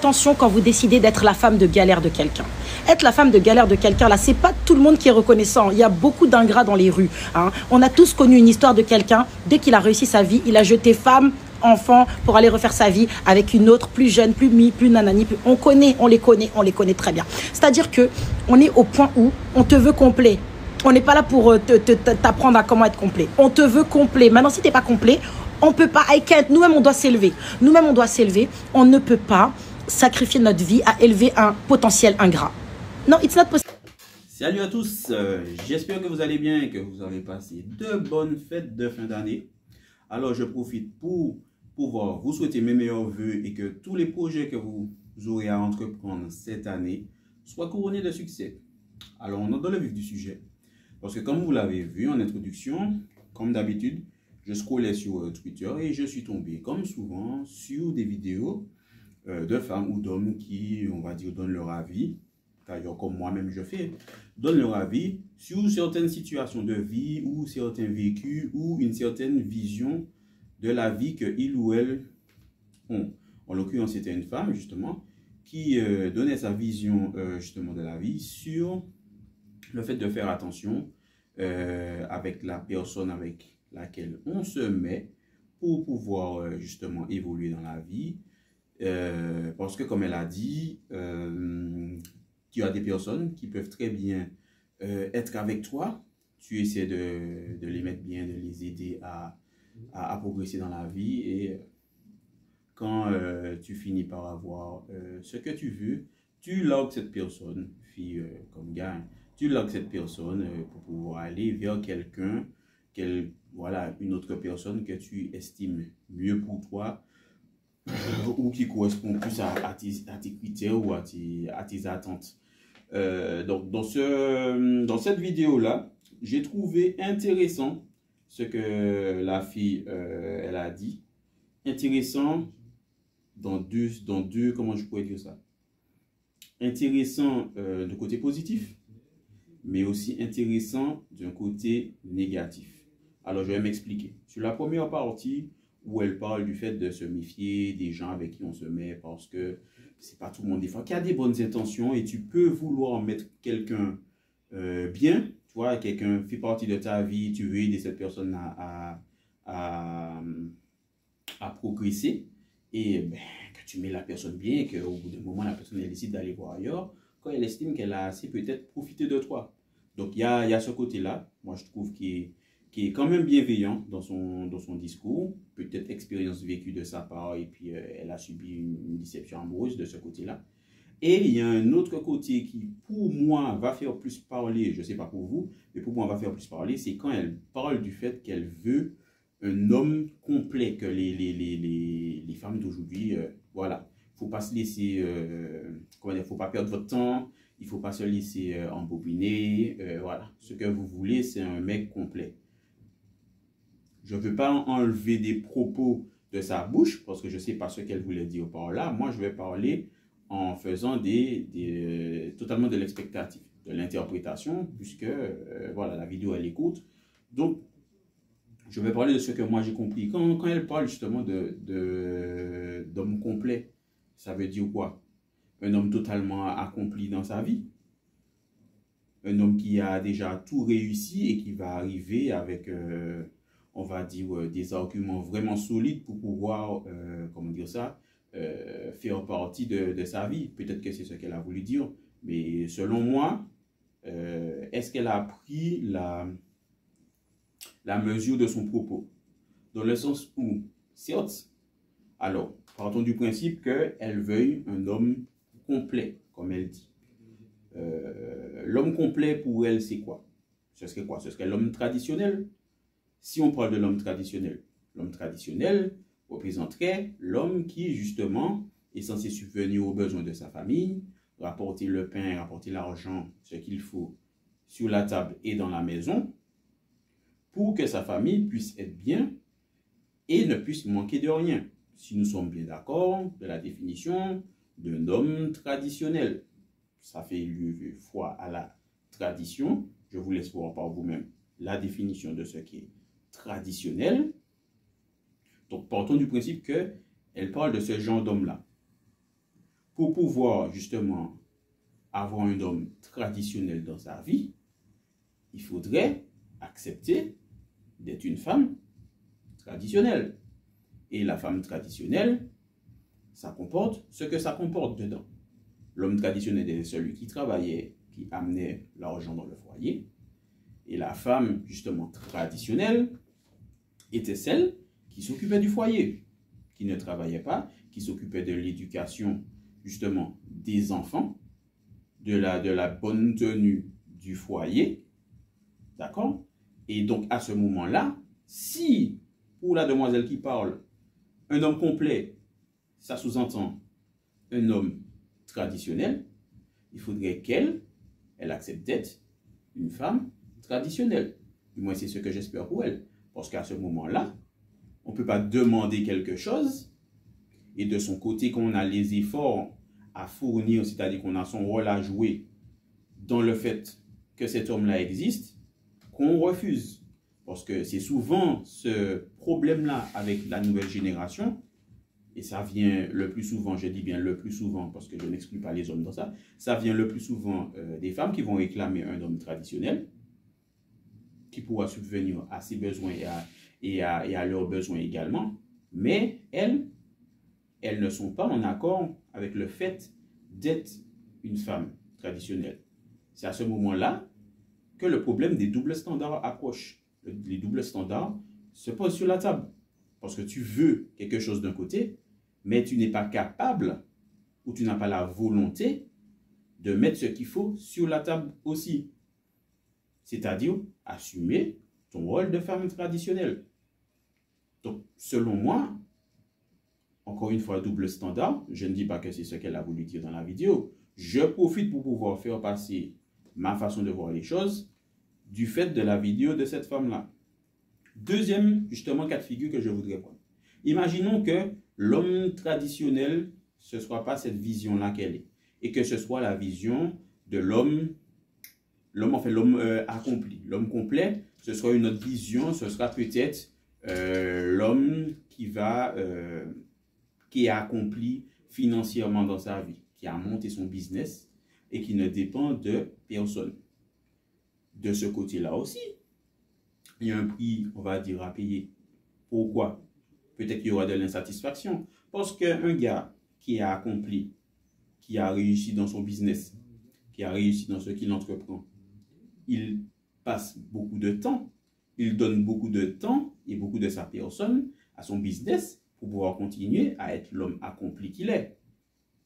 Attention quand vous décidez d'être la femme de galère de quelqu'un. Être la femme de galère de quelqu'un, là, c'est pas tout le monde qui est reconnaissant. Il y a beaucoup d'ingrats dans les rues. Hein. On a tous connu une histoire de quelqu'un, dès qu'il a réussi sa vie, il a jeté femme, enfant, pour aller refaire sa vie avec une autre, plus jeune, plus nanani. On les connaît très bien. C'est-à-dire que on est au point où on te veut complet. On n'est pas là pour t'apprendre à comment être complet. On te veut complet. Maintenant, si t'es pas complet, on peut pas. Nous-mêmes, on doit s'élever. Nous-mêmes, on doit s'élever. On ne peut pas sacrifier notre vie à élever un potentiel ingrat. Non, it's not possible. Salut à tous, j'espère que vous allez bien et que vous avez passé de bonnes fêtes de fin d'année. Alors je profite pour pouvoir vous souhaiter mes meilleurs vœux et que tous les projets que vous aurez à entreprendre cette année soient couronnés de succès. Alors on entre dans le vif du sujet. Parce que comme vous l'avez vu en introduction, comme d'habitude, je scrollais sur Twitter et je suis tombé comme souvent sur des vidéos de femmes ou d'hommes qui, on va dire, donnent leur avis, d'ailleurs comme moi-même je fais, donnent leur avis sur certaines situations de vie ou certains vécus ou une certaine vision de la vie qu'ils ou elles ont. En l'occurrence, c'était une femme justement qui donnait sa vision justement de la vie sur le fait de faire attention avec la personne avec laquelle on se met pour pouvoir justement évoluer dans la vie. Parce que comme elle a dit, tu as des personnes qui peuvent très bien être avec toi, tu essaies de les mettre bien, de les aider à progresser dans la vie et quand tu finis par avoir ce que tu veux, tu largues cette personne, fille comme gars, tu largues cette personne pour pouvoir aller vers quelqu'un, voilà, une autre personne que tu estimes mieux pour toi, ou qui correspond plus à tes critères ou à tes attentes. Donc, dans cette vidéo-là, j'ai trouvé intéressant ce que la fille, elle a dit. Intéressant dans deux, comment je pourrais dire ça? Intéressant du côté positif, mais aussi intéressant d'un côté négatif. Alors, je vais m'expliquer. Sur la première partie, où elle parle du fait de se méfier des gens avec qui on se met parce que c'est pas tout le monde des fois qui a des bonnes intentions et tu peux vouloir mettre quelqu'un bien, tu vois, quelqu'un fait partie de ta vie, tu veux aider cette personne à progresser et ben, que tu mets la personne bien et qu'au bout d'un moment la personne elle décide d'aller voir ailleurs quand elle estime qu'elle a assez peut-être profité de toi. Donc il y a ce côté-là, moi je trouve qui est quand même bienveillant dans son discours, peut-être expérience vécue de sa part, et puis elle a subi une déception amoureuse de ce côté-là. Et il y a un autre côté qui, pour moi, va faire plus parler, je ne sais pas pour vous, mais pour moi, va faire plus parler, c'est quand elle parle du fait qu'elle veut un homme complet, que les femmes d'aujourd'hui, voilà, il ne faut pas se laisser, comment dire, faut pas perdre votre temps, il ne faut pas se laisser embobiner, voilà, ce que vous voulez, c'est un mec complet. Je ne veux pas enlever des propos de sa bouche, parce que je ne sais pas ce qu'elle voulait dire par là. Moi, je vais parler en faisant totalement de l'expectative, de l'interprétation, puisque voilà, la vidéo, elle écoute. Donc, je vais parler de ce que moi j'ai compris. Quand elle parle justement d'homme complet, ça veut dire quoi? Un homme totalement accompli dans sa vie. Un homme qui a déjà tout réussi et qui va arriver avec... on va dire, des arguments vraiment solides pour pouvoir, comment dire ça, faire partie de sa vie. Peut-être que c'est ce qu'elle a voulu dire, mais selon moi, est-ce qu'elle a pris la mesure de son propos? Dans le sens où, certes, alors, partons du principe qu'elle veuille un homme complet, comme elle dit. L'homme complet, pour elle, c'est quoi? Ce serait quoi? Ce serait l'homme traditionnel? Si on parle de l'homme traditionnel représenterait l'homme qui, justement, est censé subvenir aux besoins de sa famille, rapporter le pain, rapporter l'argent, ce qu'il faut sur la table et dans la maison, pour que sa famille puisse être bien et ne puisse manquer de rien. Si nous sommes bien d'accord de la définition d'un homme traditionnel, ça fait foi à la tradition. Je vous laisse voir par vous-même la définition de ce qui est traditionnel. Donc, partons du principe qu'elle parle de ce genre d'homme-là. pour pouvoir justement avoir un homme traditionnel dans sa vie, il faudrait accepter d'être une femme traditionnelle. Et la femme traditionnelle, ça comporte ce que ça comporte dedans. L'homme traditionnel était celui qui travaillait, qui amenait l'argent dans le foyer. Et la femme, justement, traditionnelle, était celle qui s'occupait du foyer, qui ne travaillait pas, qui s'occupait de l'éducation, justement, des enfants, de la bonne tenue du foyer. D'accord? Et donc, à ce moment-là, si, pour la demoiselle qui parle, un homme complet, ça sous-entend un homme traditionnel, il faudrait qu'elle accepte d'être une femme traditionnelle. Du moins, c'est ce que j'espère pour elle. Parce qu'à ce moment-là, on ne peut pas demander quelque chose et de son côté, qu'on a les efforts à fournir, c'est-à-dire qu'on a son rôle à jouer dans le fait que cet homme-là existe, qu'on refuse. Parce que c'est souvent ce problème-là avec la nouvelle génération, et ça vient le plus souvent, je dis bien le plus souvent, parce que je n'exclus pas les hommes dans ça, ça vient le plus souvent des femmes qui vont réclamer un homme traditionnel, qui pourra subvenir à ses besoins et à leurs besoins également, mais elles ne sont pas en accord avec le fait d'être une femme traditionnelle. C'est à ce moment-là que le problème des doubles standards approche. Les doubles standards se posent sur la table. Parce que tu veux quelque chose d'un côté, mais tu n'es pas capable ou tu n'as pas la volonté de mettre ce qu'il faut sur la table aussi. C'est-à-dire assumer ton rôle de femme traditionnelle. Donc, selon moi, encore une fois, double standard, je ne dis pas que c'est ce qu'elle a voulu dire dans la vidéo. Je profite pour pouvoir faire passer ma façon de voir les choses du fait de la vidéo de cette femme-là. Deuxième, justement, cas de figure que je voudrais prendre. Imaginons que l'homme traditionnel, ce ne soit pas cette vision-là qu'elle est, et que ce soit la vision de l'homme accompli. L'homme complet, ce sera une autre vision, ce sera peut-être l'homme qui est accompli financièrement dans sa vie, qui a monté son business et qui ne dépend de personne. De ce côté-là aussi, il y a un prix, on va dire, à payer. Pourquoi? Peut-être qu'il y aura de l'insatisfaction. Parce qu'un gars qui a accompli, qui a réussi dans son business, qui a réussi dans ce qu'il entreprend, il passe beaucoup de temps, il donne beaucoup de temps et beaucoup de sa personne à son business pour pouvoir continuer à être l'homme accompli qu'il est.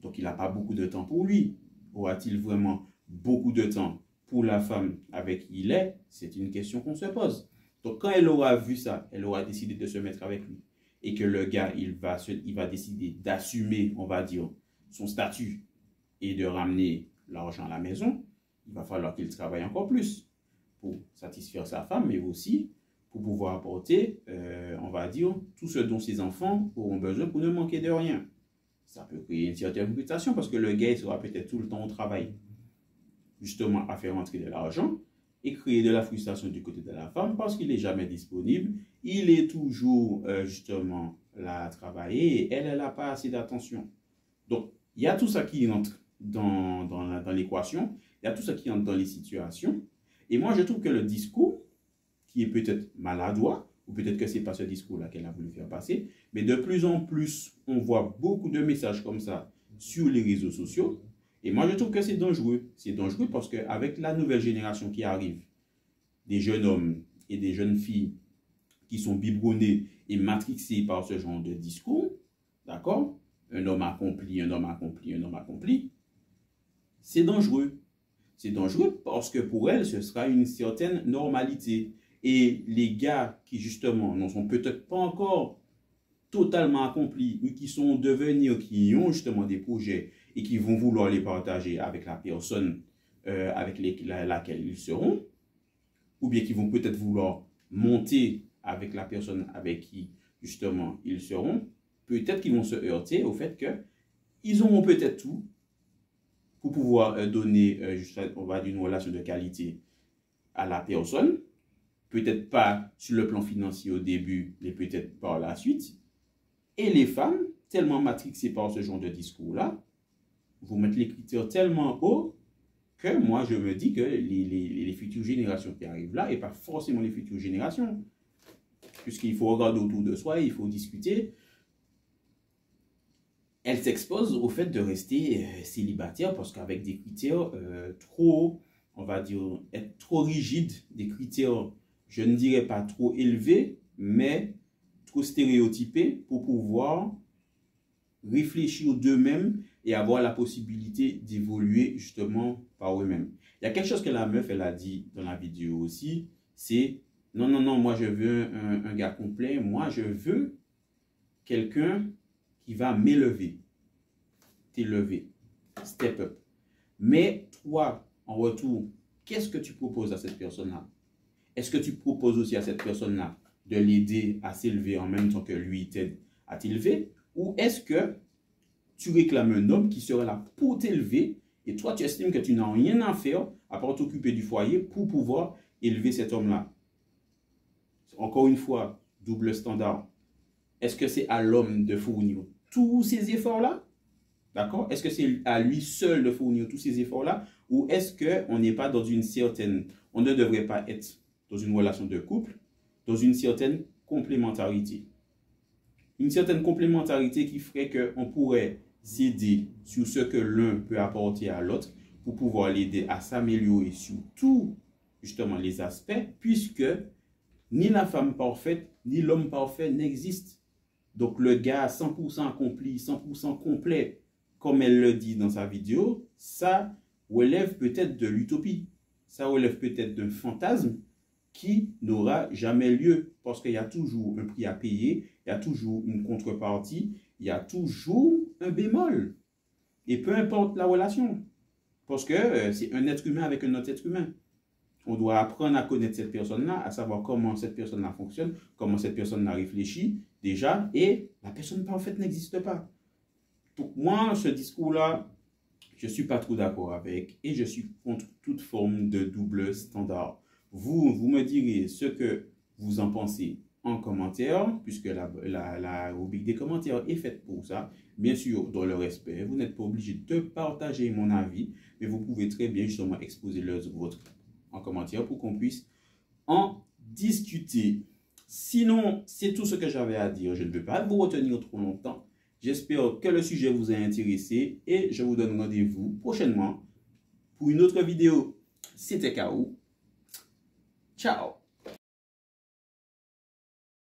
Donc il n'a pas beaucoup de temps pour lui. Aura-t-il vraiment beaucoup de temps pour la femme avec qui il est? C'est une question qu'on se pose. Donc quand elle aura vu ça, elle aura décidé de se mettre avec lui. Et que le gars, il va décider d'assumer, on va dire, son statut et de ramener l'argent à la maison, il va falloir qu'il travaille encore plus pour satisfaire sa femme, mais aussi pour pouvoir apporter, on va dire, tout ce dont ses enfants auront besoin pour ne manquer de rien. Ça peut créer une certaine frustration parce que le gars il sera peut-être tout le temps au travail, justement à faire rentrer de l'argent, et créer de la frustration du côté de la femme parce qu'il n'est jamais disponible, il est toujours justement là à travailler et elle n'a pas assez d'attention. Donc, il y a tout ça qui entre dans l'équation, il y a tout ça qui entre dans les situations. Et moi, je trouve que le discours, qui est peut-être maladroit, ou peut-être que ce n'est pas ce discours-là qu'elle a voulu faire passer, mais de plus en plus, on voit beaucoup de messages comme ça sur les réseaux sociaux. Et moi, je trouve que c'est dangereux. C'est dangereux parce qu'avec la nouvelle génération qui arrive, des jeunes hommes et des jeunes filles qui sont biberonnés et matrixés par ce genre de discours, d'accord? Un homme accompli, un homme accompli, un homme accompli, c'est dangereux. C'est dangereux parce que pour elles, ce sera une certaine normalité. Et les gars qui, justement, ne sont peut-être pas encore totalement accomplis ou qui sont devenus, qui ont justement des projets et qui vont vouloir les partager avec la personne avec laquelle ils seront, ou bien qui vont peut-être vouloir monter avec la personne avec qui, justement, ils seront, peut-être qu'ils vont se heurter au fait qu'ils auront peut-être tout pour pouvoir donner, on va dire, une relation de qualité à la personne, peut-être pas sur le plan financier au début, mais peut-être par la suite. Et les femmes, tellement matrixées par ce genre de discours-là, vous mettre les critères tellement haut que moi, je me dis que les futures générations qui arrivent là, et pas forcément les futures générations, puisqu'il faut regarder autour de soi, il faut discuter, elles s'exposent au fait de rester célibataire parce qu'avec des critères trop, on va dire, être trop rigides, des critères, je ne dirais pas trop élevés, mais trop stéréotypés pour pouvoir réfléchir d'eux-mêmes et avoir la possibilité d'évoluer justement par eux-mêmes. Il y a quelque chose que la meuf, elle a dit dans la vidéo aussi, c'est non, non, non, moi je veux un gars complet, moi je veux quelqu'un qui va m'élever, t'élever, step up. Mais toi, en retour, qu'est-ce que tu proposes à cette personne-là? Est-ce que tu proposes aussi à cette personne-là de l'aider à s'élever en même temps que lui t'aide à t'élever? Ou est-ce que tu réclames un homme qui sera là pour t'élever et toi tu estimes que tu n'as rien à faire à part t'occuper du foyer pour pouvoir élever cet homme-là? Encore une fois, double standard. Est-ce que c'est à l'homme de fournir tous ces efforts-là? D'accord? Est-ce que c'est à lui seul de fournir tous ces efforts-là? Ou est-ce qu'on n'est pas dans une certaine... On ne devrait pas être dans une relation de couple, dans une certaine complémentarité. Une certaine complémentarité qui ferait qu'on pourrait s'aider sur ce que l'un peut apporter à l'autre pour pouvoir l'aider à s'améliorer sur tous, justement, les aspects, puisque ni la femme parfaite, ni l'homme parfait n'existent. Donc, le gars 100% accompli, 100% complet, comme elle le dit dans sa vidéo, ça relève peut-être de l'utopie. Ça relève peut-être d'un fantasme qui n'aura jamais lieu. Parce qu'il y a toujours un prix à payer, il y a toujours une contrepartie, il y a toujours un bémol. Et peu importe la relation. Parce que c'est un être humain avec un autre être humain. On doit apprendre à connaître cette personne-là, à savoir comment cette personne-là fonctionne, comment cette personne-là réfléchit déjà, et la personne parfaite n'existe pas. Pour moi, ce discours-là, je ne suis pas trop d'accord avec, et je suis contre toute forme de double standard. Vous me direz ce que vous en pensez en commentaire, puisque la rubrique des commentaires est faite pour ça. Bien sûr, dans le respect, vous n'êtes pas obligé de partager mon avis, mais vous pouvez très bien justement exposer le vôtre en commentaire pour qu'on puisse en discuter. Sinon, c'est tout ce que j'avais à dire. Je ne veux pas vous retenir trop longtemps. J'espère que le sujet vous a intéressé et je vous donne rendez-vous prochainement pour une autre vidéo. C'était K.O. Ciao.